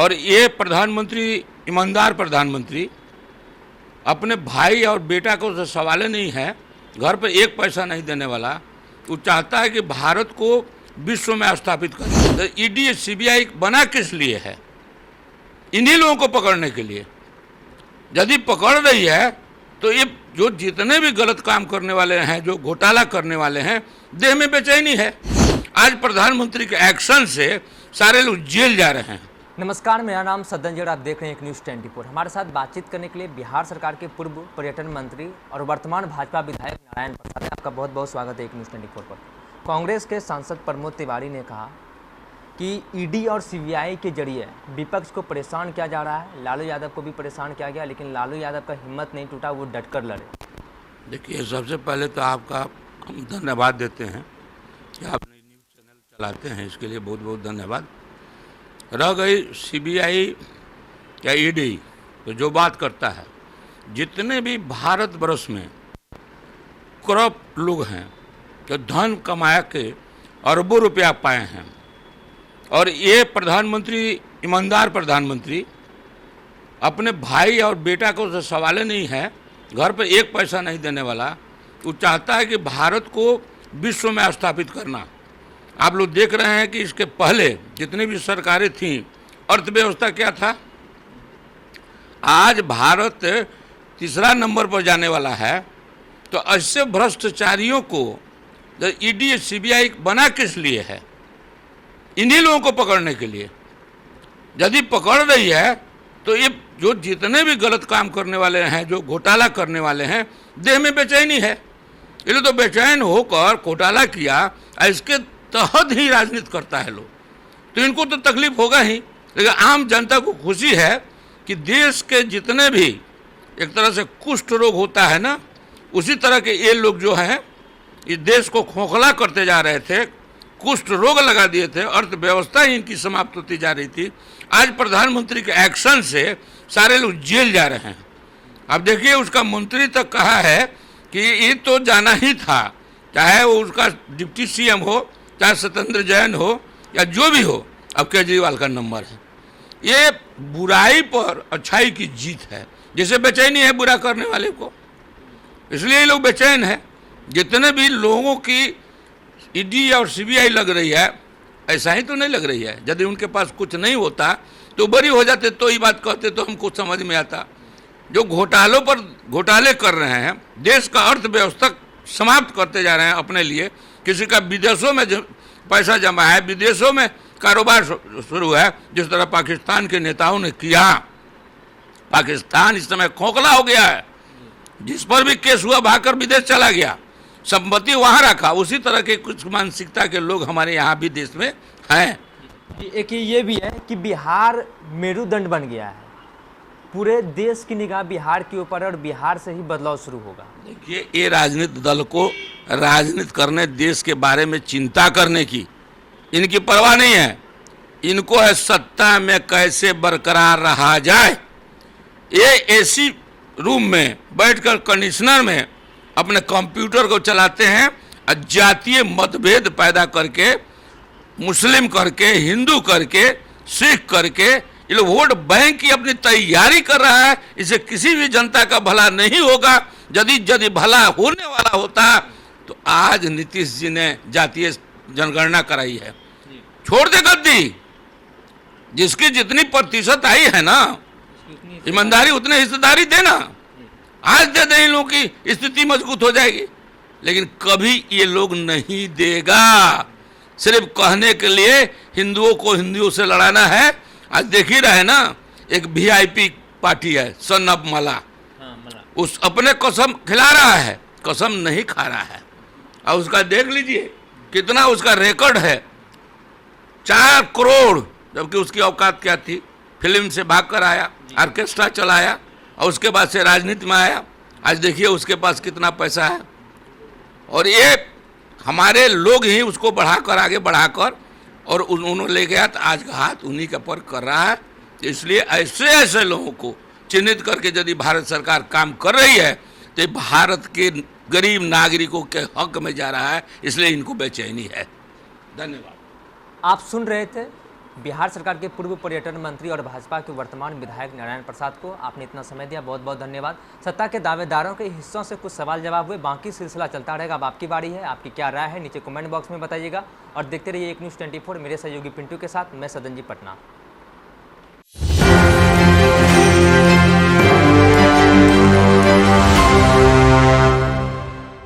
और ये प्रधानमंत्री, ईमानदार प्रधानमंत्री, अपने भाई और बेटा को तो सवाल नहीं है, घर पर एक पैसा नहीं देने वाला। वो चाहता है कि भारत को विश्व में स्थापित करें। तो ईडी सीबीआई बना किस लिए है? इन्हीं लोगों को पकड़ने के लिए। यदि पकड़ रही है तो ये जो जितने भी गलत काम करने वाले हैं, जो घोटाला करने वाले हैं, देह में बेचैनी है। आज प्रधानमंत्री के एक्शन से सारे लोग जेल जा रहे हैं। नमस्कार, मेरा नाम सद्दनजड़, आप देख रहे हैं एक न्यूज़ 24। हमारे साथ बातचीत करने के लिए बिहार सरकार के पूर्व पर्यटन मंत्री और वर्तमान भाजपा विधायक नारायण प्रसाद, आपका बहुत बहुत स्वागत है एक न्यूज़ 24 पर। कांग्रेस के सांसद प्रमोद तिवारी ने कहा कि ईडी और सीबीआई के जरिए विपक्ष को परेशान किया जा रहा है। लालू यादव को भी परेशान किया गया, लेकिन लालू यादव का हिम्मत नहीं टूटा, वो डटकर लड़े। देखिए, सबसे पहले तो आपका हम धन्यवाद देते हैं कि आप नई न्यूज़ चैनल चलाते हैं, इसके लिए बहुत बहुत धन्यवाद। रह गई सीबीआई या ईडी, तो जो बात करता है, जितने भी भारत वर्ष में करप्ट लोग हैं, जो धन कमाया के अरबों रुपया पाए हैं, और ये प्रधानमंत्री, ईमानदार प्रधानमंत्री, अपने भाई और बेटा को तो सवाल नहीं है, घर पर एक पैसा नहीं देने वाला। वो चाहता है कि भारत को विश्व में स्थापित करना। आप लोग देख रहे हैं कि इसके पहले जितनी भी सरकारें थीं, अर्थव्यवस्था क्या था। आज भारत तीसरा नंबर पर जाने वाला है। तो ऐसे भ्रष्टाचारियों को ईडी सीबीआई बना किस लिए है? इन्हीं लोगों को पकड़ने के लिए। यदि पकड़ रही है तो ये जो जितने भी गलत काम करने वाले हैं, जो घोटाला करने वाले हैं, देह में बेचैनी है। ये लोग तो बेचैन होकर घोटाला किया, इसके तहत ही राजनीति करता है लोग, तो इनको तो तकलीफ होगा ही। लेकिन आम जनता को खुशी है कि देश के जितने भी एक तरह से कुष्ठ रोग होता है ना, उसी तरह के ये लोग जो हैं, इस देश को खोखला करते जा रहे थे, कुष्ठ रोग लगा दिए थे, अर्थव्यवस्था ही इनकी समाप्त होती जा रही थी। आज प्रधानमंत्री के एक्शन से सारे लोग जेल जा रहे हैं। अब देखिए, उसका मंत्री तक कहा है कि ये तो जाना ही था, चाहे वो उसका डिप्टी सीएम हो, चाहे सत्येंद्र जैन हो, या जो भी हो, अब केजरीवाल का नंबर है। ये बुराई पर अच्छाई की जीत है। जैसे बेचैनी है बुरा करने वाले को, इसलिए ये लोग बेचैन है। जितने भी लोगों की ईडी और सीबीआई लग रही है, ऐसा ही तो नहीं लग रही है। यदि उनके पास कुछ नहीं होता तो बरी हो जाते, तो ये बात कहते तो हमको समझ में आता। जो घोटालों पर घोटाले कर रहे हैं, देश का अर्थव्यवस्था समाप्त करते जा रहे हैं अपने लिए। किसी का विदेशों में पैसा जमा है, विदेशों में कारोबार शुरू है, जिस तरह पाकिस्तान के नेताओं ने किया। पाकिस्तान इस समय खोखला हो गया है, जिस पर भी केस हुआ भागकर विदेश चला गया, संपत्ति वहाँ रखा। उसी तरह के कुछ मानसिकता के लोग हमारे यहाँ भी देश में हैं। एक ये भी है कि बिहार मेरुदंड बन गया है, पूरे देश की निगाह बिहार के ऊपर, और बिहार से ही बदलाव शुरू होगा। देखिए, ये राजनीतिक दल को राजनीति करने, देश के बारे में चिंता करने की इनकी परवाह नहीं है। इनको है सत्ता में कैसे बरकरार रहा जाए। ये एसी रूम में बैठकर कंडीशनर में अपने कंप्यूटर को चलाते हैं, और जातीय मतभेद पैदा करके, मुस्लिम करके, हिंदू करके, सिख करके, ये लोग वोट बैंक की अपनी तैयारी कर रहा है। इससे किसी भी जनता का भला नहीं होगा। यदि भला होने वाला होता तो आज नीतीश जी ने जातीय जनगणना कराई है। छोड़ दे गद्दी, जिसकी जितनी प्रतिशत आई है ना, ईमानदारी उतने हिस्सेदारी देना। आज दे दे, इन लोगों की स्थिति मजबूत हो जाएगी। लेकिन कभी ये लोग नहीं देगा। सिर्फ कहने के लिए हिंदुओं को हिंदुओं से लड़ाना है। आज देख ही रहे ना, एक वीआईपी पार्टी है, सन ऑफ मला, उस अपने कसम खिला रहा है, कसम नहीं खा रहा है। और उसका देख लीजिए कितना उसका रिकॉर्ड है, 4 करोड़, जबकि उसकी औकात क्या थी। फिल्म से भागकर आया, ऑर्केस्ट्रा चलाया, और उसके बाद से राजनीति में आया। आज देखिए उसके पास कितना पैसा है, और ये हमारे लोग ही उसको बढ़ाकर, आगे बढ़ाकर, और उन्होंने ले गया, तो आज का हाथ उन्हीं के पर कर रहा है। इसलिए ऐसे लोगों को चिन्हित करके यदि भारत सरकार काम कर रही है, तो भारत के गरीब नागरिकों के हक में जा रहा है। इसलिए इनको बेचैनी है। धन्यवाद। आप सुन रहे थे बिहार सरकार के पूर्व पर्यटन मंत्री और भाजपा के वर्तमान विधायक नारायण प्रसाद को आपने इतना समय दिया, बहुत बहुत धन्यवाद। सत्ता के दावेदारों के हिस्सों से कुछ सवाल जवाब हुए, बाकी सिलसिला चलता रहेगा। अब आपकी बारी है, आपकी क्या राय है नीचे कमेंट बॉक्स में बताइएगा और देखते रहिए एक न्यूज़ 24। मेरे सहयोगी पिंटू के साथ मैं सदन जी, पटना।